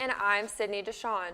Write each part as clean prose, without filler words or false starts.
And I'm Sydney Dishon.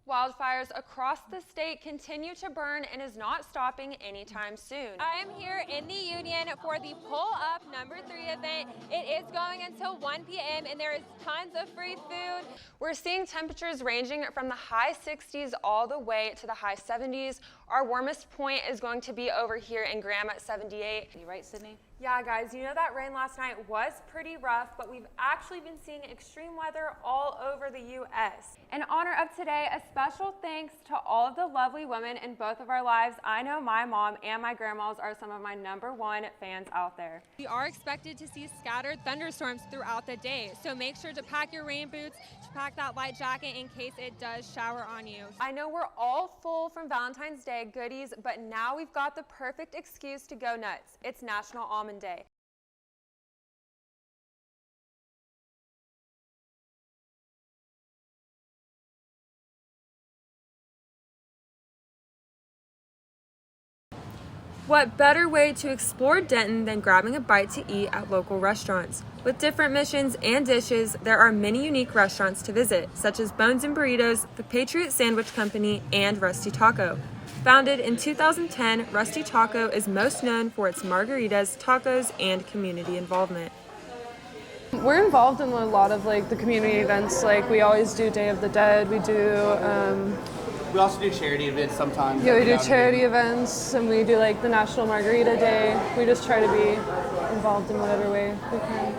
Wildfires across the state continue to burn and is not stopping anytime soon. I am here in the Union for the Pull Up #3 event. It is going until 1 p.m. and there is tons of free food. We're seeing temperatures ranging from the high 60s all the way to the high 70s. Our warmest point is going to be over here in Graham at 78. You right, Sydney? Yeah, guys, you know that rain last night was pretty rough, but we've actually been seeing extreme weather all over the U.S. In honor of today, a special thanks to all of the lovely women in both of our lives. I know my mom and my grandmas are some of my #1 fans out there. We are expected to see scattered thunderstorms throughout the day, so make sure to pack your rain boots, to pack that light jacket in case it does shower on you. I know we're all full from Valentine's Day goodies, but now we've got the perfect excuse to go nuts. It's National Almond Day. What better way to explore Denton than grabbing a bite to eat at local restaurants? With different missions and dishes, there are many unique restaurants to visit, such as Bones and Burritos, the Patriot Sandwich Company, and Rusty Taco. Founded in 2010, Rusty Taco is most known for its margaritas, tacos, and community involvement. We're involved in a lot of the community events. We always do Day of the Dead. We also do charity events sometimes. Yeah, we do charity events, and we do the National Margarita Day. We just try to be involved in whatever way we can.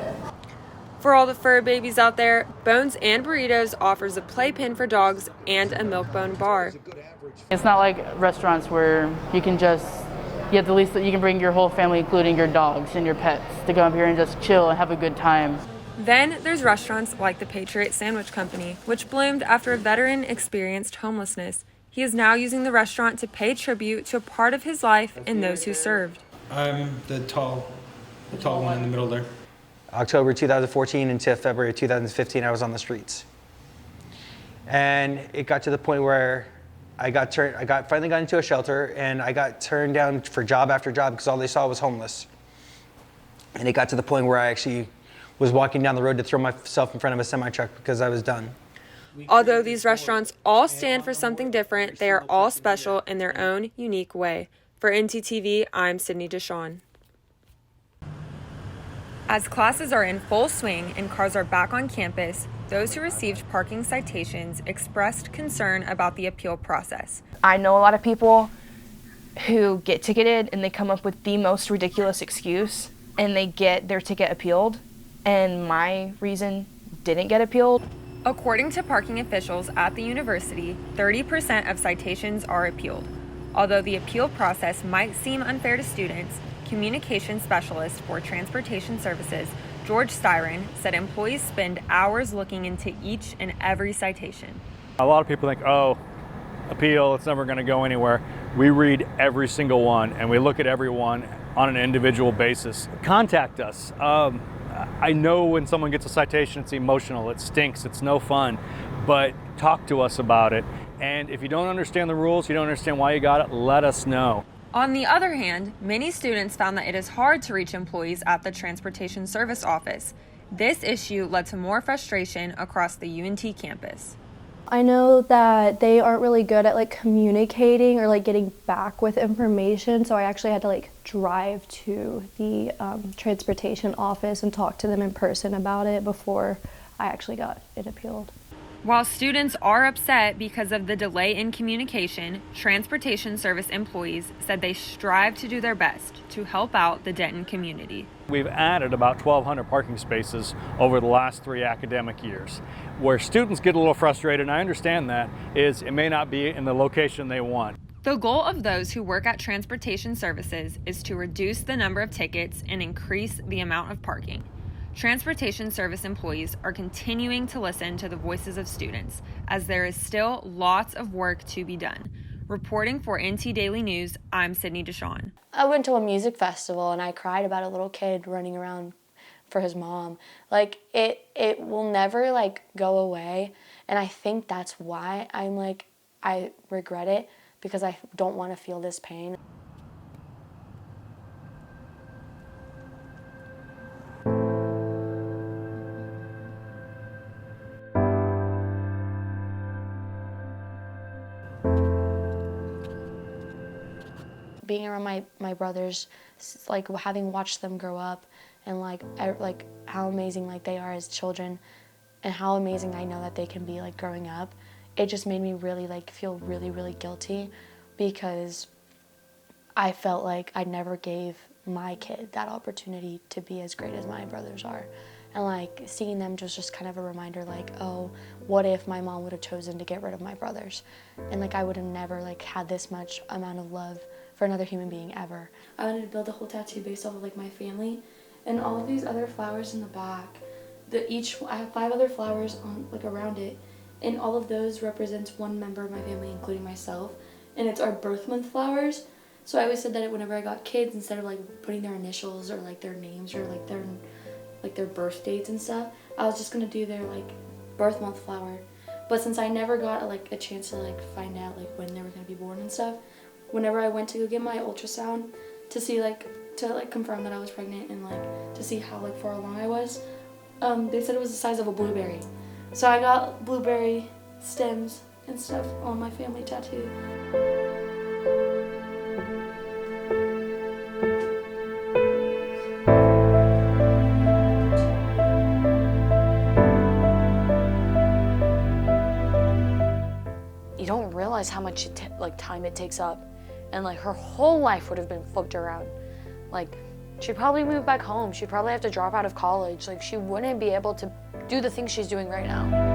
For all the fur babies out there, Bones and Burritos offers a playpen for dogs and a milk-bone bar. It's not like restaurants where you can at the least you can bring your whole family, including your dogs and your pets, to come up here and just chill and have a good time. Then there's restaurants like the Patriot Sandwich Company, which bloomed after a veteran experienced homelessness. He is now using the restaurant to pay tribute to a part of his life and those who served. I'm the tall one in the middle there. October 2014 into February 2015, I was on the streets. And it got to the point where I finally got into a shelter, and I got turned down for job after job because all they saw was homeless. And it got to the point where I actually was walking down the road to throw myself in front of a semi-truck because I was done. Although these restaurants all stand for something different, they are all special in their own unique way. For NTTV, I'm Sydney Dishon. As classes are in full swing and cars are back on campus, those who received parking citations expressed concern about the appeal process. I know a lot of people who get ticketed and they come up with the most ridiculous excuse and they get their ticket appealed, and my reason didn't get appealed. According to parking officials at the university, 30% of citations are appealed. Although the appeal process might seem unfair to students, communication specialist for transportation services, George Styron, said employees spend hours looking into each and every citation. A lot of people think, oh, appeal, it's never going to go anywhere. We read every single one and we look at every one on an individual basis. Contact us. I know when someone gets a citation, it's emotional, it stinks, it's no fun, but talk to us about it. And if you don't understand the rules, you don't understand why you got it, let us know. On the other hand, many students found that it is hard to reach employees at the Transportation Service Office. This issue led to more frustration across the UNT campus. I know that they aren't really good at communicating or getting back with information, so I actually had to drive to the transportation office and talk to them in person about it before I actually got it appealed. While students are upset because of the delay in communication, transportation service employees said they strive to do their best to help out the Denton community. We've added about 1,200 parking spaces over the last 3 academic years. Where students get a little frustrated, and I understand that, is it may not be in the location they want. The goal of those who work at transportation services is to reduce the number of tickets and increase the amount of parking. Transportation service employees are continuing to listen to the voices of students, as there is still lots of work to be done. Reporting for NT Daily News, I'm Sydney Dishon. I went to a music festival and I cried about a little kid running around for his mom. It will never go away, and I think that's why I regret it, because I don't want to feel this pain. being around my brothers, like having watched them grow up, and like how amazing like they are as children, and how amazing I know that they can be like growing up, it just made me really like feel really, really guilty, because I felt like I never gave my kid that opportunity to be as great as my brothers are. And like seeing them just kind of a reminder, like, oh, what if my mom would have chosen to get rid of my brothers? And like I would have never like had this much amount of love for another human being ever. I wanted to build a whole tattoo based off of like my family, and all of these other flowers in the back. I have 5 other flowers on like around it, and all of those represents one member of my family, including myself, and it's our birth month flowers. So I always said that whenever I got kids, instead of like putting their initials or like their names or like their birth dates and stuff, I was just gonna do their like birth month flower. But since I never got like a chance to like find out like when they were gonna be born and stuff, whenever I went to go get my ultrasound to see to confirm that I was pregnant and like to see how like far along I was, they said it was the size of a blueberry. So I got blueberry stems and stuff on my family tattoo. You don't realize how much time it takes up, and like her whole life would have been flipped around. Like she'd probably move back home. She'd probably have to drop out of college. Like she wouldn't be able to do the things she's doing right now.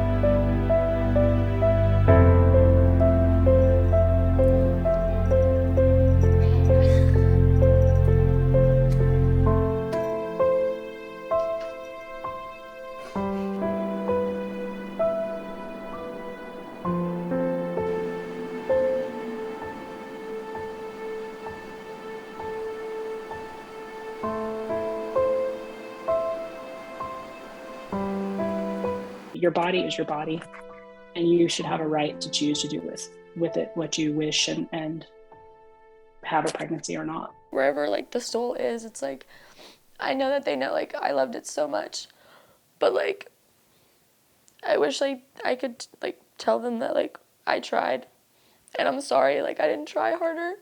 Your body is your body, and you should have a right to choose to do with it what you wish, and have a pregnancy or not. Wherever like the soul is, it's like I know that they know like I loved it so much, but like I wish like I could like tell them that like I tried, and I'm sorry like I didn't try harder.